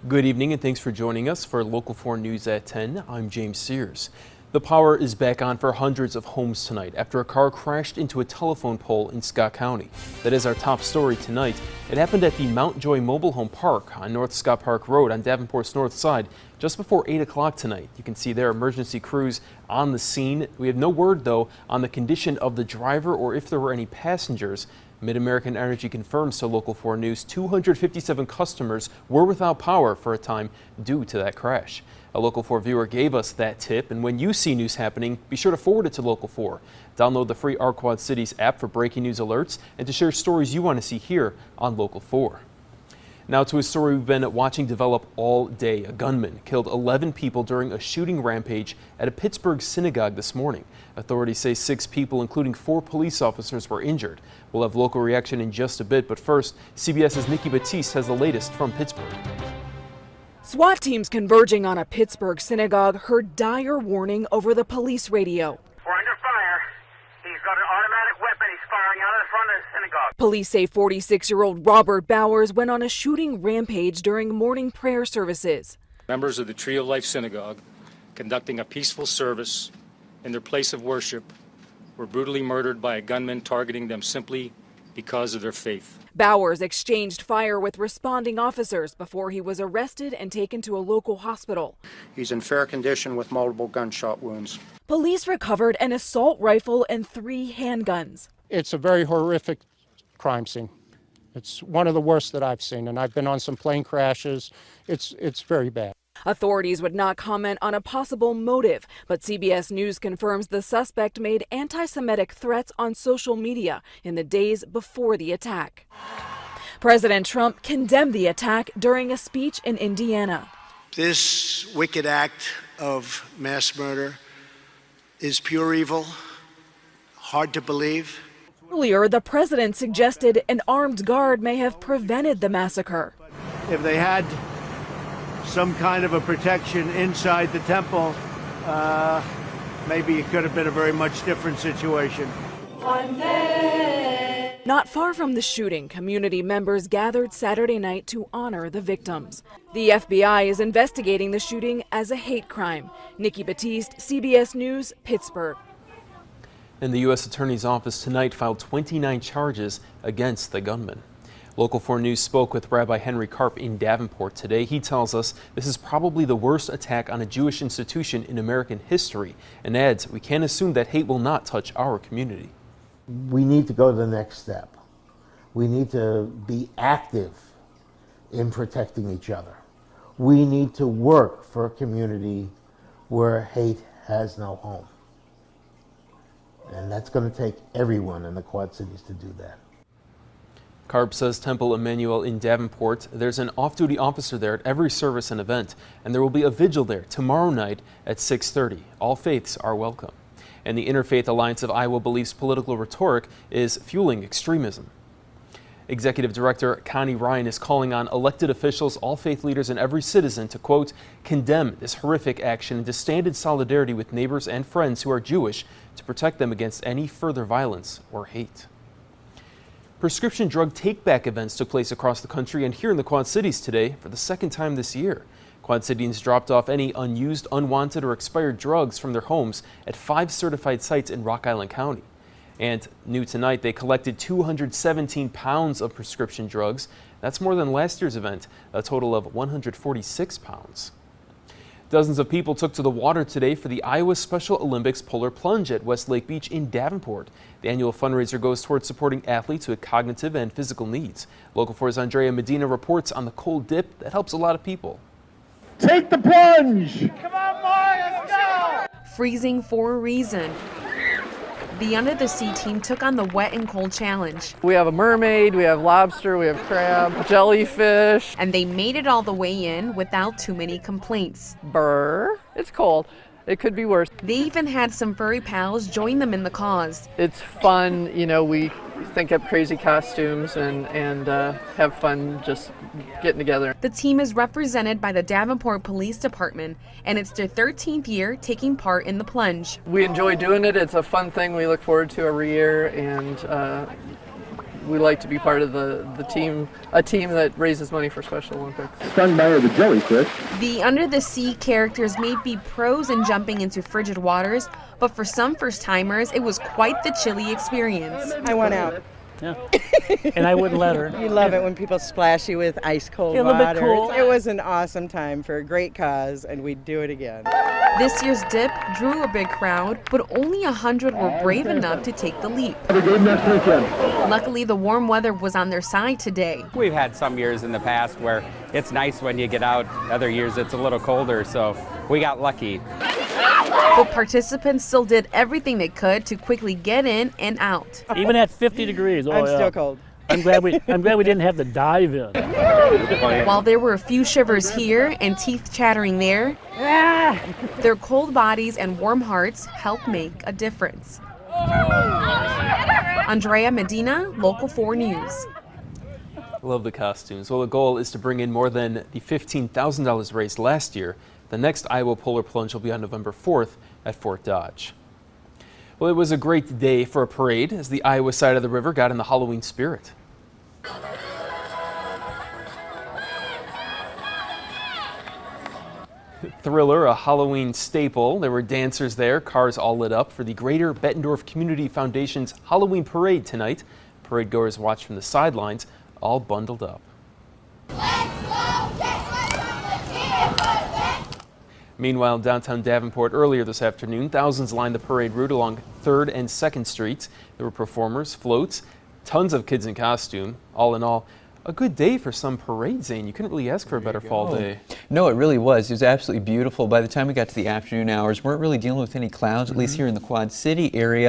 Good evening and thanks for joining us for Local 4 News at 10. I'm James Sears. The power is back on for hundreds of homes tonight after a car crashed into a telephone pole in Scott County. That is our top story tonight. It happened at the Mount Joy Mobile Home Park on North Scott Park Road on Davenport's north side just before 8 o'clock tonight. You can see their emergency crews on the scene. We have no word, though, on the condition of the driver or if there were any passengers. Mid-American Energy confirms to Local 4 News 257 customers were without power for a time due to that crash. A Local 4 viewer gave us that tip, and when you see news happening, be sure to forward it to Local 4. Download the free Our Quad Cities app for breaking news alerts and to share stories you want to see here on Local 4. Now to a story we've been watching develop all day. A gunman killed 11 people during a shooting rampage at a Pittsburgh synagogue this morning. Authorities say 6 people, including 4 police officers, were injured. We'll have local reaction in just a bit, but first, CBS's Nikki Batiste has the latest from Pittsburgh. SWAT teams converging on a Pittsburgh synagogue heard dire warning over the police radio. We're under fire. He's got an automatic weapon. He's firing out of the front of the synagogue. Police say 46-year-old Robert Bowers went on a shooting rampage during morning prayer services. Members of the Tree of Life Synagogue, conducting a peaceful service in their place of worship, were brutally murdered by a gunman targeting them simply because of their faith. Bowers exchanged fire with responding officers before he was arrested and taken to a local hospital. He's in fair condition with multiple gunshot wounds. Police recovered an assault rifle and 3 handguns. It's a very horrific crime scene. It's one of the worst that I've seen, and I've been on some plane crashes. It's very bad. Authorities would not comment on a possible motive, but CBS News confirms the suspect made anti-Semitic threats on social media in the days before the attack. President Trump condemned the attack during a speech in Indiana. This wicked act of mass murder is pure evil, hard to believe. Earlier, the president suggested an armed guard may have prevented the massacre. If they had some kind of a protection inside the temple, maybe it could have been a very much different situation. Not far from the shooting, community members gathered Saturday night to honor the victims. The FBI is investigating the shooting as a hate crime. Nikki Batiste, CBS News, Pittsburgh. And the U.S. Attorney's Office tonight filed 29 charges against the gunman. Local 4 News spoke with Rabbi Henry Karp in Davenport today. He tells us this is probably the worst attack on a Jewish institution in American history and adds we can't assume that hate will not touch our community. We need to go to the next step. We need to be active in protecting each other. We need to work for a community where hate has no home. And that's going to take everyone in the Quad Cities to do that. Karp says Temple Emmanuel in Davenport, there's an off-duty officer there at every service and event, and there will be a vigil there tomorrow night at 6:30. All faiths are welcome. And the Interfaith Alliance of Iowa believes political rhetoric is fueling extremism. Executive Director Connie Ryan is calling on elected officials, all faith leaders, and every citizen to, quote, condemn this horrific action and to stand in solidarity with neighbors and friends who are Jewish to protect them against any further violence or hate. Prescription drug take-back events took place across the country and here in the Quad Cities today for the second time this year. Quad Cities dropped off any unused, unwanted, or expired drugs from their homes at 5 certified sites in Rock Island County. And new tonight, they collected 217 pounds of prescription drugs. That's more than last year's event, a total of 146 pounds. Dozens of people took to the water today for the Iowa Special Olympics Polar Plunge at Westlake Beach in Davenport. The annual fundraiser goes towards supporting athletes with cognitive and physical needs. Local 4's Andrea Medina reports on the cold dip that helps a lot of people. Take the plunge! Come on, Mark, let's go! Freezing for a reason. The Under the Sea team took on the wet and cold challenge. We have a mermaid, we have lobster, we have crab, jellyfish. And they made it all the way in without too many complaints. Brr, it's cold. It could be worse. They even had some furry pals join them in the cause. It's fun, you know, we think up crazy costumes and have fun just getting together. The team is represented by the Davenport Police Department, and it's their 13th year taking part in the plunge. We enjoy doing it. It's a fun thing we look forward to every year, and we like to be part of a team that raises money for Special Olympics. Stung by the jellyfish. The under-the-sea characters may be pros in jumping into frigid waters, but for some first-timers, it was quite the chilly experience. I went out. Yeah. And I wouldn't let her. You love it when people splash you with ice-cold Yeah, a little bit water. cool. It was an awesome time for a great cause, and we'd do it again. This year's dip drew a big crowd, but only 100 were brave enough to take the leap. Have a game next weekend. Luckily, the warm weather was on their side today. We've had some years in the past where it's nice when you get out. Other years it's a little colder, so we got lucky. But participants still did everything they could to quickly get in and out. Even at 50 degrees. Oh, I'm yeah. still cold. I'm glad we didn't have to dive in. While there were a few shivers here and teeth chattering there, their cold bodies and warm hearts helped make a difference. Andrea Medina, Local 4 News. Love the costumes. Well, the goal is to bring in more than the $15,000 raised last year. The next Iowa Polar Plunge will be on November 4th at Fort Dodge. Well, it was a great day for a parade as the Iowa side of the river got in the Halloween spirit. Thriller, a Halloween staple. There were dancers there, cars all lit up for the Greater Bettendorf Community Foundation's Halloween parade tonight. Parade goers watched from the sidelines, all bundled up. Meanwhile, in downtown Davenport earlier this afternoon, thousands lined the parade route along 3rd and 2nd Streets. There were performers, floats, tons of kids in costume. All in all, a good day for some parade, Zane. You couldn't really ask for a better fall day. No, it really was. It was absolutely beautiful. By the time we got to the afternoon hours, weren't really dealing with any clouds, at least here in the Quad City area.